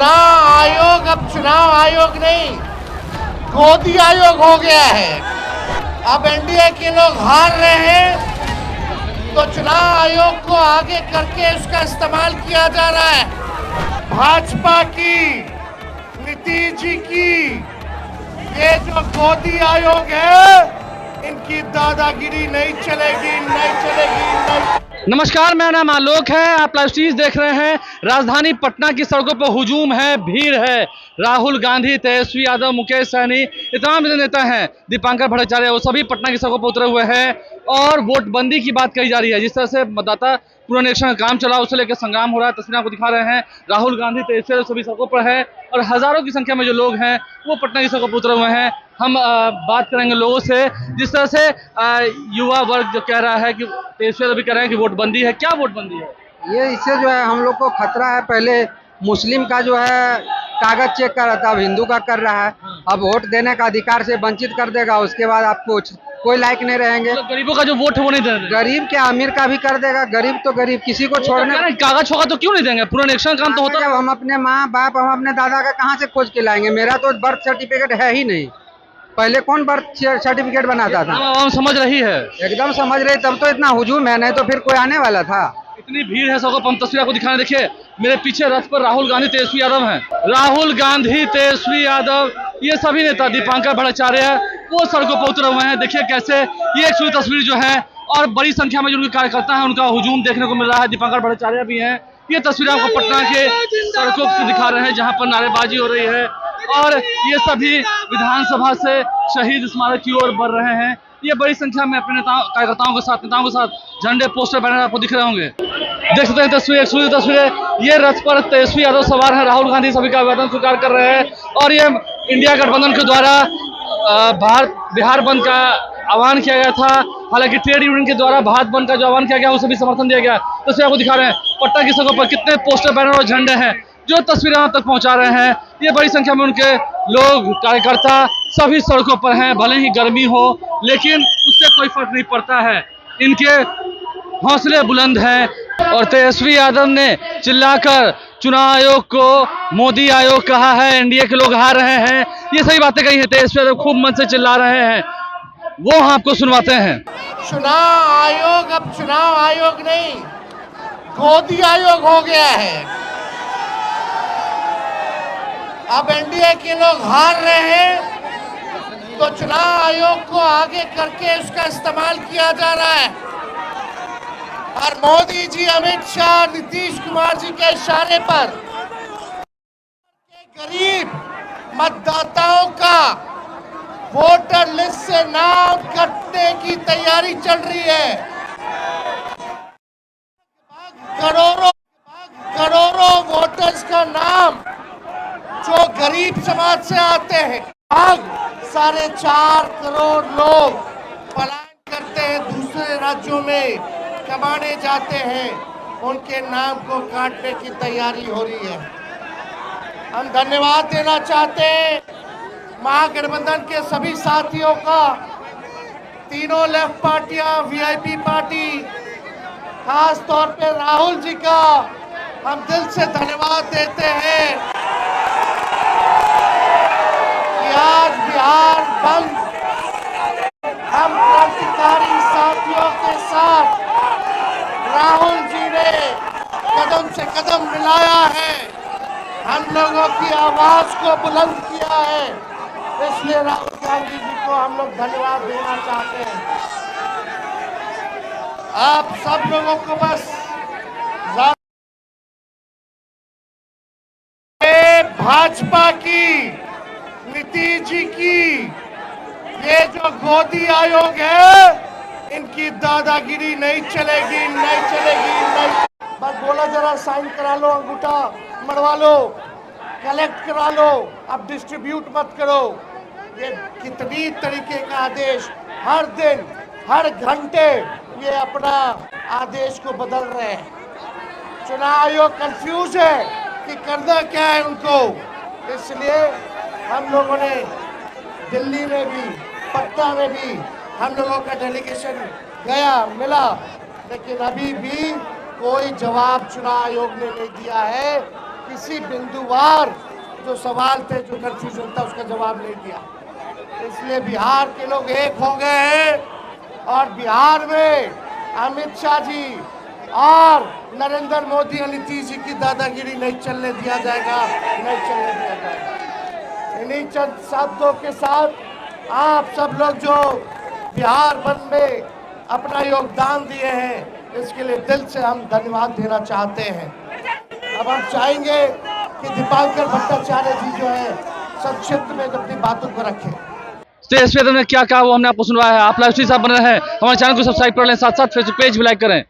चुनाव आयोग अब चुनाव आयोग नहीं, गोदी आयोग हो गया है। अब एनडीए के लोग हार रहे हैं तो चुनाव आयोग को आगे करके उसका इस्तेमाल किया जा रहा है। भाजपा की, नीतीश जी की ये जो गोदी आयोग है, इनकी दादागिरी नहीं चलेगी, नहीं चलेगी, नहीं। नमस्कार, मेरा नाम आलोक है। आप लाइव स्ट्रीम देख रहे हैं। राजधानी पटना की सड़कों पर हुजूम है, भीड़ है। राहुल गांधी, तेजस्वी यादव, मुकेश सहनी, तमाम नेता हैं, दीपांकर भट्टाचार्य, वो सभी पटना की सड़कों पर उतरे हुए हैं और वोटबंदी की बात कही जा रही है। जिस तरह से मतदाता पुनरीक्षण का काम चला, उसे लेकर संग्राम हो रहा है। तस्वीरें आपको दिखा रहे हैं। राहुल गांधी, तेजस्वी यादव सभी सड़कों पर है और हजारों की संख्या में जो लोग हैं वो पटना की सड़कों पर उतरे हुए हैं। हम बात करेंगे लोगों से। जिस तरह से युवा वर्ग जो कह रहा है कि तेजस्वी यादव भी कह रहे हैं कि वोटबंदी है, क्या वोटबंदी है? ये इससे जो है हम लोग को खतरा है। पहले मुस्लिम का जो है कागज चेक कर रहा था, अब हिंदू का कर रहा है। अब वोट देने का अधिकार से वंचित कर देगा, उसके बाद आपको कोई लायक नहीं रहेंगे। मतलब गरीबों का जो वोट है वो नहीं दे रहे। गरीब क्या, अमीर का भी कर देगा। गरीब तो गरीब, किसी को छोड़ने। कागज होगा तो क्यों नहीं देंगे? पुनरीक्षण काम तो होता है। जब हम अपने माँ बाप, हम अपने दादा का कहाँ से खोज के लाएंगे? मेरा तो बर्थ सर्टिफिकेट है ही नहीं। पहले कौन बर्थ सर्टिफिकेट बनाता था? हम समझ रही है, एकदम समझ रहे, तब तो इतना हुजूम है, नहीं तो फिर कोई आने वाला था। इतनी भीड़ है। सबको हम तस्वीर आपको दिखाने, देखिए मेरे पीछे रथ पर राहुल गांधी, तेजस्वी यादव हैं। राहुल गांधी, तेजस्वी यादव, ये सभी नेता, दीपांकर भट्टाचार्य, वो सड़कों पर उतरे हुए हैं। देखिए कैसे ये एक सुंदर तस्वीर जो है और बड़ी संख्या में जो उनके कार्यकर्ता हैं उनका हुजूम देखने को मिल रहा है। दीपांकर भट्टाचार्य भी हैं। ये तस्वीर आपको पटना के सड़कों से दिखा रहे हैं जहाँ पर नारेबाजी हो रही है और ये सभी विधानसभा से शहीद स्मारक की ओर बढ़ रहे हैं। ये बड़ी संख्या में अपने कार्यकर्ताओं के साथ, नेताओं के साथ झंडे, पोस्टर, बैनर आपको दिख रहे होंगे। देख सकते हैं तस्वीर, एक सुंदर तस्वीर है। ये रथ पर तेजस्वी यादव सवार है, राहुल गांधी सभी का अभिवादन स्वीकार कर रहे हैं और ये इंडिया गठबंधन के द्वारा बिहार बंद का आह्वान किया गया था। हालांकि ट्रेड यूनियन के द्वारा भारत बंद का जो आह्वान किया गया उसे भी समर्थन दिया गया। तस्वीर आपको दिखा रहे हैं पटना की सड़कों पर कितने पोस्टर, बैनर और झंडे हैं जो तस्वीरें आप तक पहुंचा रहे हैं। ये बड़ी संख्या में उनके लोग, कार्यकर्ता सभी सड़कों पर हैं। भले ही गर्मी हो लेकिन उससे कोई फर्क नहीं पड़ता है, इनके हौसले बुलंद हैं। और तेजस्वी यादव ने चिल्लाकर चुनाव आयोग को मोदी आयोग कहा है, एनडीए के लोग हार रहे हैं, ये सही बातें कही हैं। तेजस्वी यादव खूब मन से चिल्ला रहे हैं, वो हम आपको सुनवाते हैं। चुनाव आयोग अब चुनाव आयोग नहीं, गोदी आयोग हो गया है। अब एनडीए के लोग हार रहे हैं तो चुनाव आयोग को आगे करके उसका इस्तेमाल किया जा रहा है। और मोदी जी, अमित शाह, नीतीश कुमार जी के इशारे पर गरीब मतदाताओं का वोटर लिस्ट से नाम कटने की तैयारी चल रही है। करोड़ों वोटर्स का नाम जो गरीब समाज से आते हैं, 4.5 करोड़ लोग पलायन करते हैं, दूसरे राज्यों में कमाने जाते हैं, उनके नाम को काटने की तैयारी हो रही है। हम धन्यवाद देना चाहते हैं महागठबंधन के सभी साथियों का, तीनों लेफ्ट पार्टियां, वीआईपी पार्टी, खास तौर पे राहुल जी का हम दिल से धन्यवाद देते हैं कि आज बिहार बंद हम क्रांतिकारी साथियों के साथ राहुल जी ने कदम से कदम मिलाया है, हम लोगों की आवाज को बुलंद किया है। इसलिए राहुल गांधी जी को हम लोग धन्यवाद देना चाहते हैं। आप सब लोगों को बस भाजपा की, नीतीश जी की ये जो गोदी आयोग है, इनकी दादागिरी नहीं चलेगी, नहीं चलेगी, नहीं। बस बोला जरा साइन करा लो, अंगूठा मरवा लो, कलेक्ट करा लो, अब डिस्ट्रीब्यूट मत करो। ये कितनी तरीके का आदेश, हर दिन हर घंटे ये अपना आदेश को बदल रहे हैं। चुनाव आयोग कंफ्यूज है कि करना क्या है उनको। इसलिए हम लोगों ने दिल्ली में भी, पटना में भी हम लोगों का डेलीगेशन गया, मिला, लेकिन अभी भी कोई जवाब चुनाव आयोग ने नहीं दिया है किसी बिंदुवार जो सवाल थे, जो कन्फ्यूजन था, उसका जवाब नहीं दिया। इसलिए बिहार के लोग एक हो गए हैं और बिहार में अमित शाह जी और नरेंद्र मोदी और नीतीश जी की दादागिरी नहीं चलने दिया जाएगा, नहीं चलने दिया जाएगा। इन्हीं चंद शब्दों के साथ आप सब लोग जो बिहार बंद में अपना योगदान दिए हैं, इसके लिए दिल से हम धन्यवाद देना चाहते हैं। अब हम चाहेंगे कि दीपांकर भट्टाचार्य जी जो है संक्षिप्त में अपनी बातों को रखें। तेजस्वी यादव ने क्या कहा वो हमने आपको सुनवाया है। आप लाइव साहब बन रहे हैं, हमारे चैनल को सब्सक्राइब कर लें, साथ साथ फेसबुक पेज भी लाइक करें।